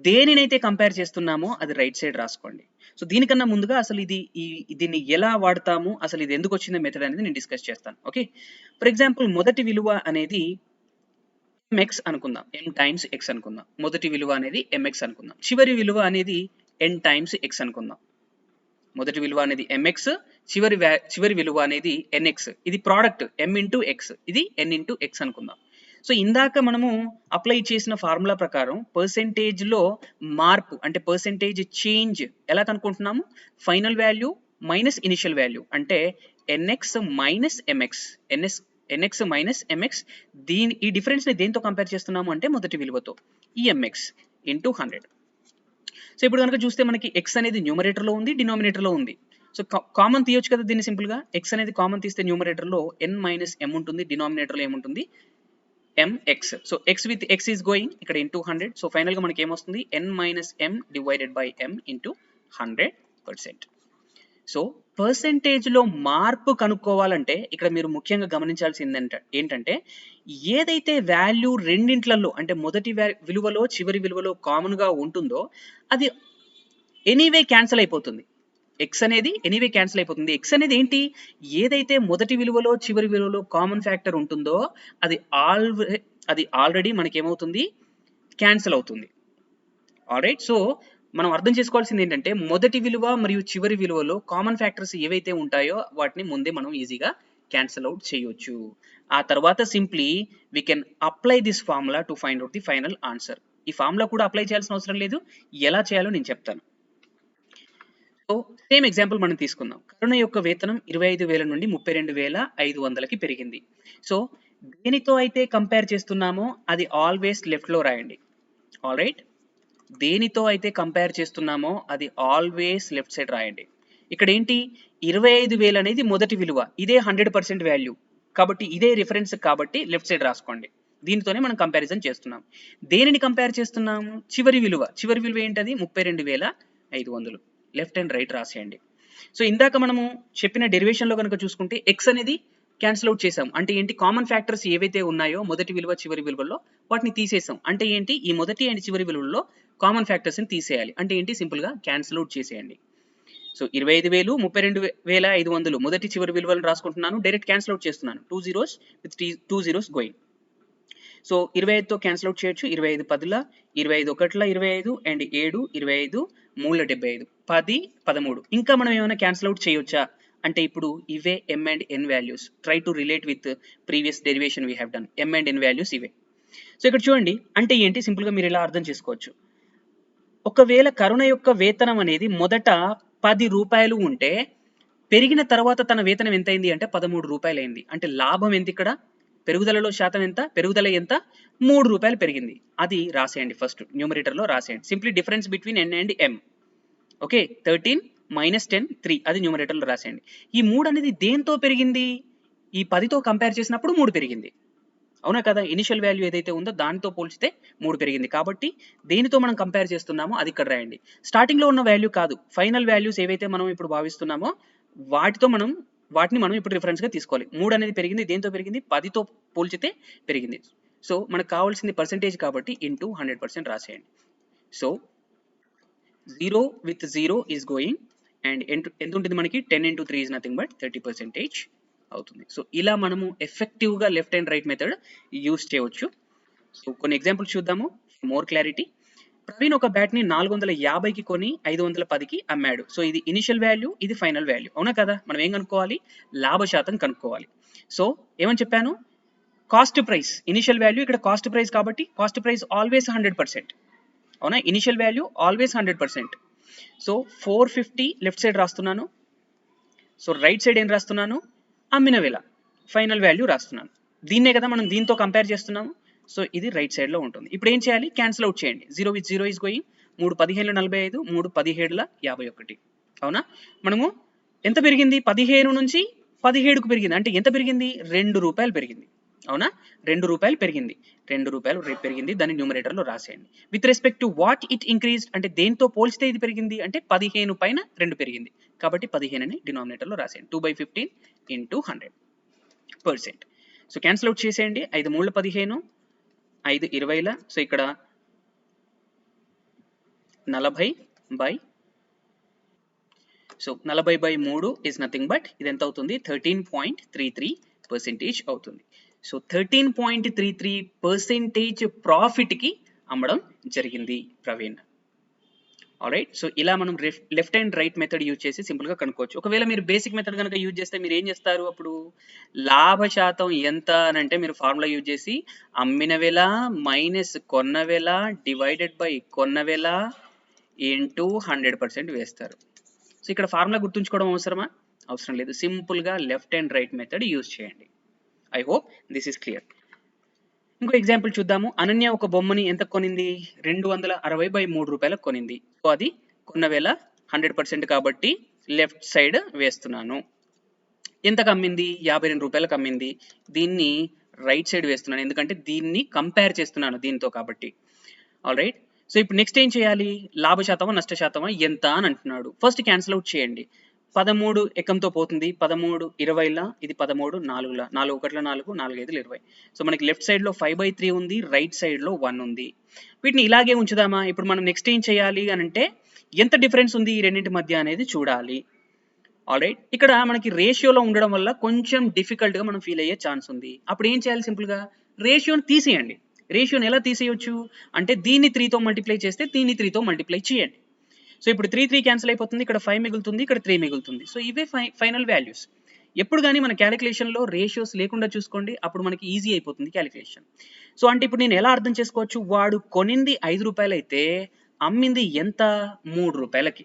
దేనినైతే కంపేర్ చేస్తున్నామో అది రైట్ సైడ్ రాసుకోండి. సో దీనికన్నా ముందుగా అసలు దీన్ని ఎలా వాడతాము, అసలు ఇది ఎందుకు వచ్చిందో మెథడ్ అనేది నేను డిస్కస్ చేస్తాను. ఓకే. ఫర్ ఎగ్జాంపుల్ మొదటి విలువ అనేది mx అనుకుందాం, m టైమ్స్ x అనుకుందాం. మొదటి విలువ అనేది mx అనుకుందాం. చివరి విలువ అనేది n టైమ్స్ x అనుకుందాం. మొదటి విలువ అనేది mx, చివరి విలువ అనేది nx. ఇది ప్రోడక్ట్ m ఇంటూ x, ఇది n ఇంటూ x అనుకుందాం. సో ఇందాక మనము అప్లై చేసిన ఫార్ములా ప్రకారం పర్సెంటేజ్లో మార్పు అంటే పర్సెంటేజ్ చేంజ్ ఎలా కనుక్కుంటున్నాము? Final value minus initial value అంటే nx minus mx. nx minus mx. ఈ డిఫరెన్స్ని దేంతో కంపేర్ చేస్తున్నాము అంటే మొదటి విలువతో, ఈ mx ఇంటూ 100. సో ఇప్పుడు కనుక చూస్తే మనకి x అనేది న్యూమరేటర్లో ఉంది, డినామినేటర్లో ఉంది. సో కామన్ తీయొచ్చు కదా దీన్ని సింపుల్గా. x అనేది కామన్ తీస్తే న్యూమరేటర్లో n మైనస్ m ఉంటుంది, డినామినేటర్లో ఏముంటుంది mx. So x with x is going ఇక్కడ ఇంటూ 100. సో ఫైనల్గా మనకి ఏమొస్తుంది n minus m divided by m into 100%. So పర్సెంటేజ్లో మార్పు కనుక్కోవాలంటే ఇక్కడ మీరు ముఖ్యంగా గమనించాల్సింది ఏంటంటే ఏదైతే వాల్యూ రెండింట్లలో అంటే మొదటి విలువలో చివరి విలువలో కామన్గా ఉంటుందో అది ఎనీవే క్యాన్సిల్ అయిపోతుంది. ఎక్స్ అనేది ఎనీవే క్యాన్సిల్ అయిపోతుంది. ఎక్స్ అనేది ఏంటి? ఏదైతే మొదటి విలువలో చివరి విలువలో కామన్ ఫ్యాక్టర్ ఉంటుందో అది ఆల్రెడీ మనకి ఏమవుతుంది? క్యాన్సిల్ అవుతుంది. ఆల్రైట్. సో మనం అర్థం చేసుకోవాల్సింది ఏంటంటే మొదటి విలువ మరియు చివరి విలువలో కామన్ ఫ్యాక్టర్స్ ఏవైతే ఉంటాయో వాటిని ముందే మనం ఈజీగా క్యాన్సిల్ అవుట్ చేయొచ్చు. ఆ తర్వాత simply we can apply this formula to find out the final answer. ఈ ఫార్ములా కూడా అప్లై చేయాల్సిన అవసరం లేదు, ఎలా చేయాలో నేను చెప్తాను. సో సేమ్ ఎగ్జాంపుల్ మనం తీసుకుందాం. కరుణ యొక్క వేతనం 25,000 నుండి 32,500కి పెరిగింది. సో దేనితో అయితే కంపేర్ చేస్తున్నామో అది ఆల్వేస్ లెఫ్ట్ లో రాయండి. ఆల్ రైట్, దేనితో అయితే కంపేర్ చేస్తున్నామో అది ఆల్వేస్ లెఫ్ట్ సైడ్ రాయండి. ఇక్కడ ఏంటి 25,000 అనేది మొదటి విలువ, ఇదే 100% వాల్యూ కాబట్టి ఇదే రిఫరెన్స్ కాబట్టి లెఫ్ట్ సైడ్ రాసుకోండి. దీనితోనే మనం కంపారిజన్ చేస్తున్నాం. దేనిని కంపేర్ చేస్తున్నాము? చివరి విలువ. చివరి విలువ ఏంటది? 32,500. లెఫ్ట్ అండ్ రైట్ రాసేయండి. సో ఇందాక మనము చెప్పిన డెరివేషన్ లో కనుక చూసుకుంటే ఎక్స్ అనేది క్యాన్సిల్ అవుట్ చేసాం. అంటే ఏంటి? కామన్ ఫ్యాక్టర్స్ ఏవైతే ఉన్నాయో మొదటి విలువ చివరి విలువల్లో వాటిని తీసేసాం. అంటే ఏంటి? ఈ మొదటి అండ్ చివరి విలువల్లో కామన్ ఫ్యాక్టర్స్ ని తీసేయాలి. అంటే ఏంటి? సింపుల్ గా క్యాన్సిల్ అవుట్ చేసేయండి. సో 25,000 32,500 మొదటి చివరి విలువలను రాసుకుంటున్నాను, డైరెక్ట్ క్యాన్సిల్ అవుట్ చేస్తున్నాను. 2 zeros with 2 zeros going. So 25తో క్యాన్సిల్ అవుట్ చేయొచ్చు. 25 పదుల 25 ఒకట్ల 25 అండ్ 7 25 3 75 10 13. ఇంకా మనం ఏమైనా క్యాన్సిల్ అవుట్ చేయొచ్చా అంటే ఇప్పుడు ఇవే m and n values. Try to relate with previous derivation we have done. m and n values ఇవే. సో ఇక్కడ చూడండి అంటే ఏంటి? సింపుల్ గా మీరు ఇలా అర్థం చేసుకోవచ్చు. ఒకవేళ కరుణ యొక్క వేతనం అనేది మొదట 10 రూపాయలు ఉంటే పెరిగిన తర్వాత తన వేతనం ఎంత అయింది అంటే 13 రూపాయలు అయింది. అంటే లాభం ఎంత ఇక్కడ? పెరుగుదలలో శాతం ఎంత? పెరుగుదల ఎంత? 3 రూపాయలు పెరిగింది. అది రాసేయండి ఫస్ట్ న్యూమరేటర్ లో రాసేయండి. Simply difference between n and m. Okay, 13 - 10 3 అది న్యూమరేటర్ లో రాసేయండి. ఈ 3 అనేది దేంతో పెరిగింది? ఈ 10తో కంపేర్ చేసినప్పుడు 3 పెరిగింది. అవునా కదా? ఇనిషియల్ వాల్యూ ఏదైతే ఉందో దానితో పోల్చితే 3 పెరిగింది. కాబట్టి దేనితో మనం కంపేర్ చేస్తున్నామో అది ఇక్కడ రాయండి. స్టార్టింగ్ లో ఉన్న వాల్యూ కాదు, ఫైనల్ వాల్యూస్ ఏవైతే మనం ఇప్పుడు భావిస్తున్నామో వాటిని మనం ఇప్పుడు రిఫరెన్స్ గా తీసుకోవాలి. 3 అనేది పెరిగింది, దేంతో పెరిగింది? 10తో పోల్చితే పెరిగింది. సో మనకు కావాల్సింది పర్సెంటేజ్ కాబట్టి ఇంటూ 100% రాసేయండి. So 0 with 0 is going and ఎంత ఉంటుంది మనకి? 10 into 3 is nothing but 30% అవుతుంది. సో ఇలా మనము ఎఫెక్టివ్ గా left and right method use చేయవచ్చు. సో కొన్ని ఎగ్జాంపుల్స్ చూద్దాము మోర్ క్లారిటీ. ప్రవీణ్ ఒక బ్యాట్ ని 450కి కొని 510కి అమ్మాడు. సో ఇది ఇనిషియల్ వాల్యూ, ఇది ఫైనల్ వాల్యూ. అవునా కదా? మనం ఏం కనుక్కోవాలి? లాభ శాతం కనుక్కోవాలి. సో ఏమని చెప్పాను? కాస్ట్ ప్రైస్ ఇనిషియల్ వాల్యూ, ఇక్కడ కాస్ట్ ప్రైస్ కాబట్టి కాస్ట్ ప్రైస్ ఆల్వేస్ 100%. అవునా? Initial value always 100%. So 450 left side రాస్తున్నాను. సో రైట్ సైడ్ ఏం రాస్తున్నాను? అమ్మిన వేళ ఫైనల్ వాల్యూ రాస్తున్నాను. దీన్నే కదా మనం దీంతో కంపేర్ చేస్తున్నాము. సో ఇది రైట్ సైడ్ లో ఉంటుంది. ఇప్పుడు ఏం చేయాలి? క్యాన్సిల్ అవుట్ చేయండి. 0 with 0 is going. 3 15 45, 3 17 51. అవునా? మనము ఎంత పెరిగింది? 15 నుంచి 17కు పెరిగింది. అంటే ఎంత పెరిగింది? 2 రూపాయలు పెరిగింది. అవునా? 2 రూపాయలు పెరిగింది. 2 రూపాయలు రేపు పెరిగింది. దాన్ని న్యూమరేటర్ లో రాసేయండి. With respect to what it increased అంటే దేంతో పోల్చితే ఇది పెరిగింది అంటే 15 పైన 2 పెరిగింది. కాబట్టి 15 అని డినామినేటర్ లో రాసేయండి. 2/15 into 100%. సో క్యాన్సిల్ అవుట్ చేసేయండి. 5 3 15, 5 20. సో ఇక్కడ 40/, సో 40/3 ఇస్ నథింగ్ బట్ ఇది ఎంత అవుతుంది? 13.33% అవుతుంది. సో 13.33% ప్రాఫిట్ కి అమ్మడం జరిగింది ప్రవీణ్. ఆల్రైట్, సో ఇలా మనం left and right method use చేసి సింపుల్ గా కనుక్కోవచ్చు. ఒకవేళ మీరు బేసిక్ మెథడ్ కనుక యూజ్ చేస్తే మీరు ఏం చేస్తారు? అప్పుడు లాభ శాతం ఎంత అని అంటే మీరు ఫార్ములా యూజ్ చేసి అమ్మిన వేల మైనస్ కొన్న వేల డివైడెడ్ బై కొన్న వేల ఇంటూ 100% వేస్తారు. సో ఇక్కడ ఫార్ములా గుర్తుంచుకోవడం అవసరమా? అవసరం లేదు. సింపుల్ గా left and right method use చేయండి. I hope this is clear. ఇంకో ఎగ్జాంపుల్ చూద్దాము. అనన్య ఒక బొమ్మని ఎంత కొనింది? 260/3 రూపాయలకు కొనింది. సో అది కొన్న వేల 100% కాబట్టి లెఫ్ట్ సైడ్ వేస్తున్నాను. ఎంతకు అమ్మింది? 52 రూపాయలకు అమ్మింది. దీన్ని రైట్ సైడ్ వేస్తున్నాను ఎందుకంటే దీన్ని కంపేర్ చేస్తున్నాను దీంతో కాబట్టి. ఆల్ రైట్, సో ఇప్పుడు నెక్స్ట్ ఏం చేయాలి? లాభ శాతమా నష్ట శాతమా ఎంత అని అంటున్నాడు. ఫస్ట్ క్యాన్సిల్ అవుట్ చేయండి. 13 ఎకంతో పోతుంది. 13 20ల, ఇది 13 4ల, 4 1 4, 4 5 20. సో మనకి లెఫ్ట్ సైడ్ లో 5/3 ఉంది, రైట్ సైడ్ లో 1 ఉంది. వీటిని ఇలాగే ఉంచుదామా? ఇప్పుడు మనం నెక్స్ట్ ఏం చేయాలి అని అంటే ఎంత డిఫరెన్స్ ఉంది ఈ రెండింటి మధ్య అనేది చూడాలి. ఆల్రైట్, ఇక్కడ మనకి రేషియోలో ఉండడం వల్ల కొంచెం డిఫికల్ట్ గా మనం ఫీల్ అయ్యే ఛాన్స్ ఉంది. అప్పుడు ఏం చేయాలి? సింపుల్ గా రేషియోని తీసేయండి. రేషియోని ఎలా తీసేయొచ్చు అంటే దీన్ని 3తో మల్టిప్లై చేస్తే దీన్ని 3తో మల్టిప్లై చేయండి. సో ఇప్పుడు 3 క్యాన్సిల్ అయిపోతుంది, ఇక్కడ 5 మిగులుతుంది, ఇక్కడ 3 మిగులుతుంది. సో ఇవే ఫైనల్ వాల్యూస్. ఎప్పుడు కానీ మన క్యాలిక్యులేషన్లో రేషియోస్ లేకుండా చూసుకోండి, అప్పుడు మనకి ఈజీ అయిపోతుంది క్యాలిక్యులేషన్. సో అంటే ఇప్పుడు నేను ఎలా అర్థం చేసుకోవచ్చు, వాడు కొనింది 5 రూపాయలు అయితే అమ్మింది ఎంత? 3 రూపాయలకి.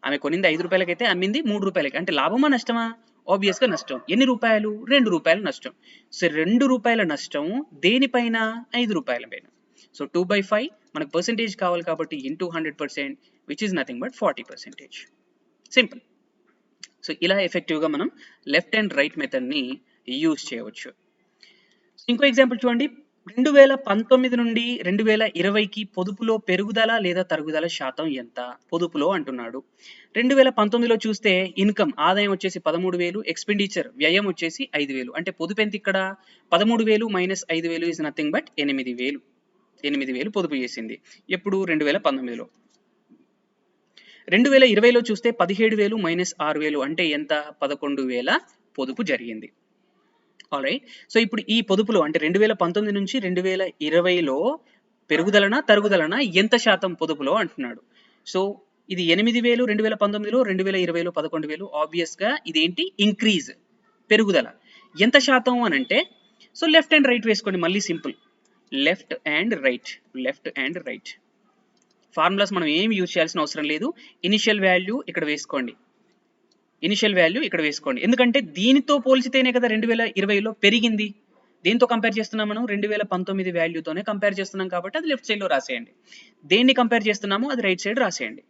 ఆమె కొనింది 5 రూపాయలకైతే అమ్మింది 3 రూపాయలకి. అంటే లాభమా నష్టమా? ఆబ్వియస్గా నష్టం. ఎన్ని రూపాయలు? 2 రూపాయలు నష్టం. సో 2 రూపాయల నష్టం దేనిపైన? 5 రూపాయల పైన. సో 2/5 మనకు పర్సెంటేజ్ కావాలి కాబట్టి into 100%, which is nothing but 40%. Simple. So ఇలా ఎఫెక్టివ్గా మనం లెఫ్ట్ అండ్ రైట్ మెథడ్ని యూజ్ చేయవచ్చు. ఇంకో ఎగ్జాంపుల్ చూడండి. 2019 నుండి 2020కి పొదుపులో పెరుగుదల లేదా తరుగుదల శాతం ఎంత? పొదుపులో అంటున్నాడు. 2019లో చూస్తే ఇన్కమ్ ఆదాయం వచ్చేసి 13,000, ఎక్స్పెండిచర్ వ్యయం వచ్చేసి 5,000. అంటే పొదుపు ఎంత ఇక్కడ? 13,000 మైనస్ 5,000 ఈజ్ నథింగ్ బట్ 8,000. 8,000 పొదుపు చేసింది. ఎప్పుడు? 2019లో. 2020లో చూస్తే 17,000 మైనస్ 6,000 అంటే ఎంత? 11,000 పొదుపు జరిగింది. ఆల్రైట్. సో ఇప్పుడు ఈ పొదుపులో అంటే 2019 నుంచి 2020లో పెరుగుదలనా తరుగుదలనా ఎంత శాతం పొదుపులో అంటున్నాడు. సో ఇది 8,000 2019లో, 2020లో 11,000. ఆబ్వియస్గా ఇదేంటి? ఇంక్రీజ్, పెరుగుదల. ఎంత శాతం అని అంటే, సో లెఫ్ట్ అండ్ రైట్ వేసుకోండి. మళ్ళీ simple, left and right, left and right. Formulas మనం ఏం యూజ్ చేయాల్సిన అవసరం లేదు. ఇనిషియల్ వాల్యూ ఇక్కడ వేసుకోండి, ఇనిషియల్ వాల్యూ ఇక్కడ వేసుకోండి. ఎందుకంటే దీనితో పోల్చితేనే కదా 2020లో పెరిగింది. దేంతో కంపేర్ చేస్తున్నాం మనం? 2019 వాల్యూతోనే కంపేర్ చేస్తున్నాం కాబట్టి అది లెఫ్ట్ సైడ్లో రాసేయండి. దేన్ని కంపేర్ చేస్తున్నామో అది రైట్ సైడ్ రాసేయండి.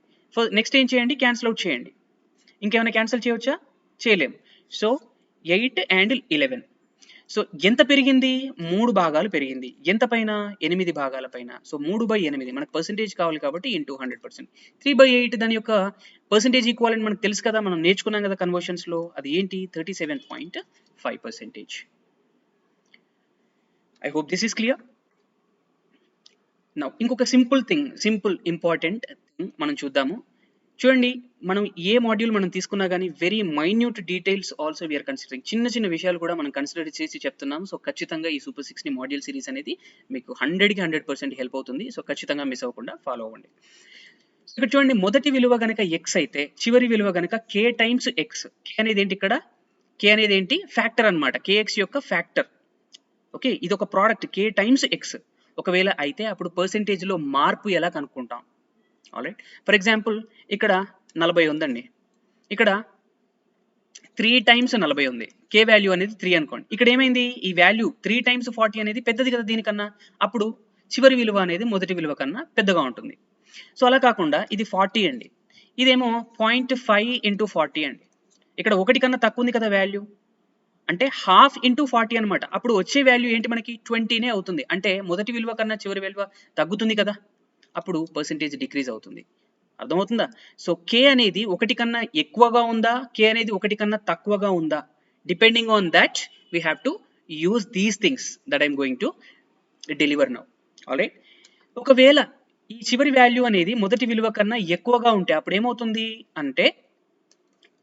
నెక్స్ట్ ఏం చేయండి? క్యాన్సిల్ అవుట్ చేయండి. ఇంకేమైనా క్యాన్సిల్ చేయవచ్చా? చేయలేము. So 8 and 11. సో ఎంత పెరిగింది? 3 భాగాలు పెరిగింది. ఎంత పైన? 8 భాగాల పైన. సో 3/8 మనకు పర్సెంటేజ్ కావాలి కాబట్టి ఇంటూ 100%. 3/8 దాని యొక్క పర్సెంటేజ్ ఈక్వాలెంట్ మనకు తెలుసు కదా, మనం నేర్చుకున్నాం కదా కన్వర్షన్స్లో. అది ఏంటి? 37.5%. I hope this is clear. Now ఇంకొక సింపుల్ ఇంపార్టెంట్ థింగ్ మనం చూద్దాము. చూడండి, మనం ఏ మాడ్యూల్ మనం తీసుకున్నా కానీ very minute details also we are considering. చిన్న చిన్న విషయాలు కూడా మనం కన్సిడర్ చేసి చెప్తున్నాం. సో ఖచ్చితంగా ఈ సూపర్ 60 మాడ్యూల్ సిరీస్ అనేది మీకు 100కి 100% హెల్ప్ అవుతుంది. సో ఖచ్చితంగా మిస్ అవ్వకుండా ఫాలో అవ్వండి. ఇక్కడ చూడండి, మొదటి విలువ కనుక ఎక్స్ అయితే చివరి విలువ కనుక కే టైమ్స్ ఎక్స్. కే అనేది ఏంటి ఇక్కడ? కే అనేది ఏంటి? ఫ్యాక్టర్ అనమాట. కేఎక్స్ యొక్క ఫ్యాక్టర్. ఓకే, ఇది ఒక ప్రోడక్ట్ కే టైమ్స్ ఎక్స్ ఒకవేళ అయితే అప్పుడు పర్సెంటేజ్లో మార్పు ఎలా కనుక్కుంటాం? ఆల్రైట్. ఫర్ ఎగ్జాంపుల్ ఇక్కడ 40 ఉందండి, ఇక్కడ 3 times 40 ఉంది. కే వాల్యూ అనేది 3 అనుకోండి. ఇక్కడ ఏమైంది? ఈ వాల్యూ 3 times 40 అనేది పెద్దది కదా దీనికన్నా. అప్పుడు చివరి విలువ అనేది మొదటి విలువ కన్నా పెద్దగా ఉంటుంది. సో అలా కాకుండా ఇది 40 అండి, ఇదేమో 0.5 into 40 అండి. ఇక్కడ 1 కన్నా తక్కువ ఉంది కదా వాల్యూ, అంటే హాఫ్ ఇంటూ 40 అనమాట. అప్పుడు వచ్చే వాల్యూ ఏంటి మనకి? 20నే అవుతుంది. అంటే మొదటి విలువ కన్నా చివరి విలువ తగ్గుతుంది కదా, అప్పుడు పర్సెంటేజ్ డిక్రీజ్ అవుతుంది. అర్థమవుతుందా? సో కే అనేది 1 కన్నా ఎక్కువగా ఉందా, కే అనేది 1 కన్నా తక్కువగా ఉందా, depending on that we have to use these things that I'm going to deliver now. Alright. ఒకవేళ ఈ చివరి వాల్యూ అనేది మొదటి విలువ కన్నా ఎక్కువగా ఉంటే అప్పుడు ఏమవుతుంది అంటే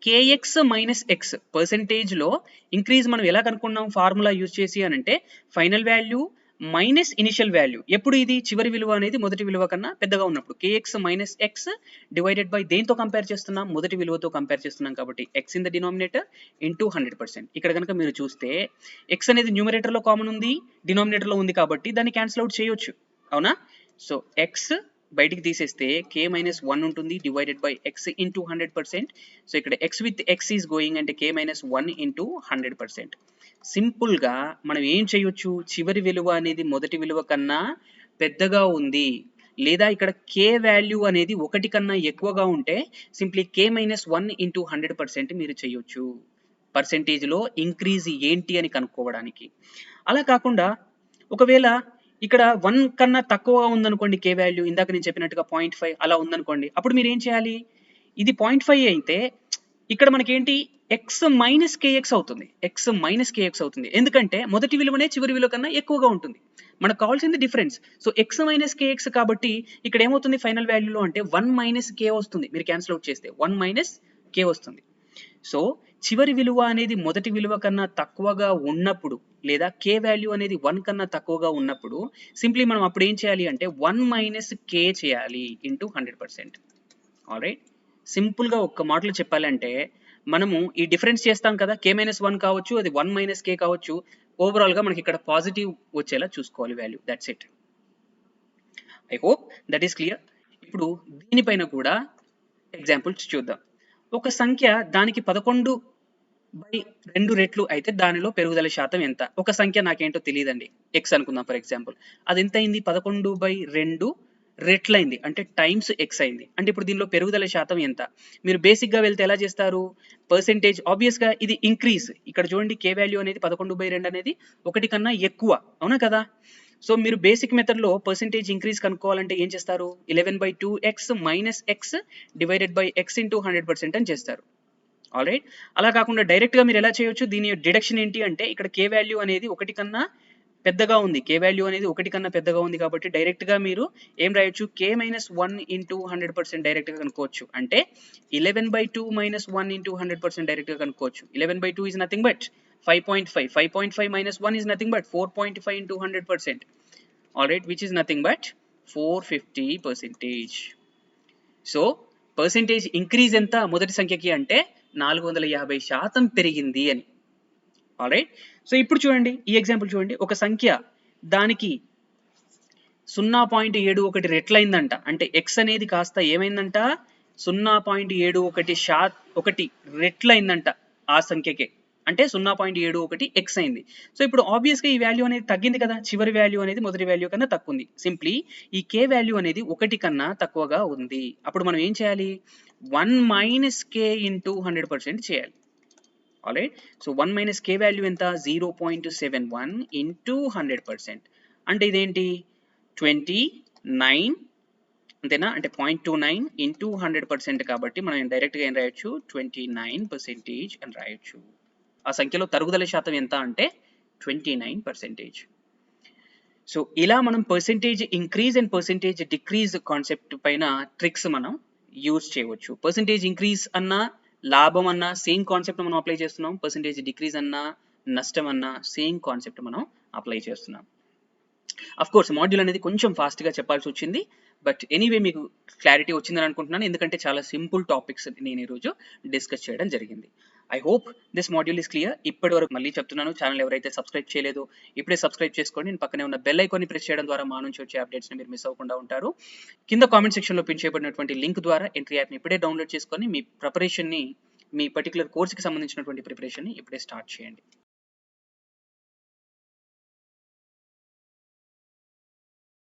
కేఎక్స్ మైనస్ ఎక్స్ పర్సెంటేజ్లో ఇంక్రీజ్ మనం ఎలా కనుక్కున్నాం ఫార్ములా యూజ్ చేసి అని అంటే final value minus initial value. ఎప్పుడు ఇది? చివరి విలువ అనేది మొదటి విలువ కన్నా పెద్దగా ఉన్నప్పుడు. K x minus x divided by దేంతో కంపేర్ చేస్తున్నాం? మొదటి విలువతో కంపేర్ చేస్తున్నాం కాబట్టి x in the denominator into 100%. ఇక్కడ కనుక మీరు చూస్తే ఎక్స్ అనేది న్యూమరేటర్లో కామన్ ఉంది, డినామినేటర్లో ఉంది కాబట్టి దాన్ని క్యాన్సిల్ అవుట్ చేయొచ్చు, అవునా? సో ఎక్స్ బయటికి తీసేస్తే k మైనస్ 1 ఉంటుంది divided by x into 100%. So ఇక్కడ x with x is going అంటే k మైనస్ 1 ఇంటూ 100%. సింపుల్గా మనం ఏం చేయొచ్చు? చివరి విలువ అనేది మొదటి విలువ కన్నా పెద్దగా ఉంది, లేదా ఇక్కడ k వాల్యూ అనేది 1 కన్నా ఎక్కువగా ఉంటే సింప్లీ k మైనస్ 1 ఇంటూ 100% మీరు చేయొచ్చు పర్సెంటేజ్లో ఇంక్రీజ్ ఏంటి అని కనుక్కోవడానికి. అలా కాకుండా ఒకవేళ ఇక్కడ 1 కన్నా తక్కువగా ఉందనుకోండి కే వాల్యూ, ఇందాక నేను చెప్పినట్టుగా 0.5 అలా ఉందనుకోండి, అప్పుడు మీరు ఏం చేయాలి? ఇది 0.5 అయితే ఇక్కడ మనకేంటి? ఎక్స్ మైనస్ కేఎక్స్ అవుతుంది, ఎక్స్ మైనస్ కేఎక్స్ అవుతుంది. ఎందుకంటే మొదటి విలువనే చివరి విలువ కన్నా ఎక్కువగా ఉంటుంది. మనకు కావాల్సింది difference. So x minus k x కాబట్టి ఇక్కడ ఏమవుతుంది ఫైనల్ వాల్యూలో అంటే 1 మైనస్ కే వస్తుంది. మీరు క్యాన్సిల్ అవుట్ చేస్తే 1 మైనస్ కే వస్తుంది. సో చివరి విలువ అనేది మొదటి విలువ కన్నా తక్కువగా ఉన్నప్పుడు, లేదా కే వాల్యూ అనేది 1 కన్నా తక్కువగా ఉన్నప్పుడు సింప్లీ మనం అప్పుడు ఏం చేయాలి అంటే 1 మైనస్ కే చేయాలి ఇంటూ 100%. ఆల్రైట్. సింపుల్గా ఒక్క మాటలో చెప్పాలంటే మనము ఈ డిఫరెన్స్ చేస్తాం కదా, k-1 కావచ్చు, అది 1 - k కావచ్చు, ఓవరాల్గా మనకి ఇక్కడ పాజిటివ్ వచ్చేలా చూసుకోవాలి value. That's it. I hope that is clear. ఇప్పుడు దీనిపైన కూడా ఎగ్జాంపుల్స్ చూద్దాం. ఒక సంఖ్య దానికి 11/2 రెట్లు అయితే దానిలో పెరుగుదల శాతం ఎంత? ఒక సంఖ్య నాకేంటో తెలియదండి, ఎక్స్ అనుకుందాం ఫర్ ఎగ్జాంపుల్. అది ఎంత అయింది? 11/2 రెట్లయింది, అంటే టైమ్స్ ఎక్స్ అయింది. అంటే ఇప్పుడు దీనిలో పెరుగుదల శాతం ఎంత? మీరు బేసిక్గా వెళ్తే ఎలా చేస్తారు? పర్సెంటేజ్ ఆబ్వియస్గా ఇది ఇంక్రీజ్. ఇక్కడ చూడండి k వాల్యూ అనేది 11/2 అనేది 1 కన్నా ఎక్కువ, అవునా కదా? సో మీరు బేసిక్ మెథడ్లో పర్సెంటేజ్ ఇంక్రీజ్ కనుక్కోవాలంటే ఏం చేస్తారు? 11/2x - x divided by x into 100% అని చేస్తారు. ఆల్రైట్. అలా కాకుండా డైరెక్ట్గా మీరు ఎలా చేయొచ్చు? దీని డిడక్షన్ ఏంటి అంటే ఇక్కడ k వాల్యూ అనేది 1 కన్నా పెద్దగా ఉంది. k వాల్యూ అనేది 1 కన్నా పెద్దగా ఉంది కాబట్టి డైరెక్ట్గా మీరు ఏం రాయొచ్చు? k-1 ఇంటూ 100% డైరెక్ట్గా కనుక్కోవచ్చు. అంటే 11/2 - 1 ఇంటూ 100% డైరెక్ట్గా కనుక్కోవచ్చు. 11/2 is nothing but 5.5. 5.5 - 1 is nothing but 4.5 into 100%. Alright, which is nothing but 450%. So percentage increase ఎంత మొదటి సంఖ్యకి అంటే 450% పెరిగింది అని. ఆల్రైట్. సో ఇప్పుడు చూడండి, ఈ ఎగ్జాంపుల్ చూడండి. ఒక సంఖ్య దానికి 0.71 రెట్లయిందంట. అంటే x అనేది కాస్త ఏమైందంట? 0.71 రెట్లయిందంట ఆ సంఖ్యకే. అంటే 0.71 x అయింది. సో ఇప్పుడు ఆబ్వియస్గా ఈ వాల్యూ అనేది తగ్గింది కదా, చివరి వాల్యూ అనేది మొదటి వాల్యూ కన్నా తక్కువ ఉంది. సింప్లీ ఈ k వాల్యూ అనేది 1 కన్నా తక్కువగా ఉంది. అప్పుడు మనం ఏం చేయాలి? 1 - k ఇంటూ 100% చేయాలి. ఆల్రైట్. సో 1 - k వాల్యూ ఎంత? 0.71 ఇంటూ 100%. అంటే ఇదేంటి? 29 అంతేనా? అంటే 0.29 ఇంటూ 100% కాబట్టి మనం డైరెక్ట్గా ఏం రాయొచ్చు? 29% అని రాయొచ్చు. ఆ సంఖ్యలో తరుగుదల శాతం ఎంత అంటే 29%. సో ఇలా మనం percentage increase and percentage decrease concept పైన ట్రిక్స్ మనం యూజ్ చేయవచ్చు. పర్సెంటేజ్ ఇంక్రీజ్ అన్నా లాభం అన్నా సేమ్ కాన్సెప్ట్ మనం అప్లై చేస్తున్నాం. పర్సెంటేజ్ డిక్రీజ్ అన్నా నష్టం అన్నా సేమ్ కాన్సెప్ట్ మనం అప్లై చేస్తున్నాం. అఫ్ కోర్స్ మాడ్యూల్ అనేది కొంచెం ఫాస్ట్గా చెప్పాల్సి వచ్చింది, బట్ ఎనీవే మీకు క్లారిటీ వచ్చిందని అనుకుంటున్నాను, ఎందుకంటే చాలా సింపుల్ టాపిక్స్ నేను ఈరోజు డిస్కస్ చేయడం జరిగింది. I hope this module is clear. ఇప్పటి వరకు మళ్ళీ చెప్తున్నాను, ఛానల్ ఎవరైతే సబ్స్క్రైబ్ చేయలేదో ఇప్పుడే సబ్స్క్రైబ్ చేసుకోండి. నేను పక్కనే ఉన్న బెల్ ఐకాన్ని ప్రెస్ చేయడం ద్వారా మా నుంచి వచ్చే అప్డేట్స్ని మీరు మిస్ అవ్వకుండా ఉంటారు. కింద కామెంట్ సెక్షన్లో పిన్ చేయబడినటువంటి లింక్ ద్వారా ఎంట్రీ యాప్ని ఇప్పుడే డౌన్లోడ్ చేసుకొని మీ ప్రిపరేషన్ని, మీ పర్టికులర్ కోర్స్కి సంబంధించినటువంటి ప్రిపరేషన్ని ఇప్పుడే స్టార్ట్ చేయండి.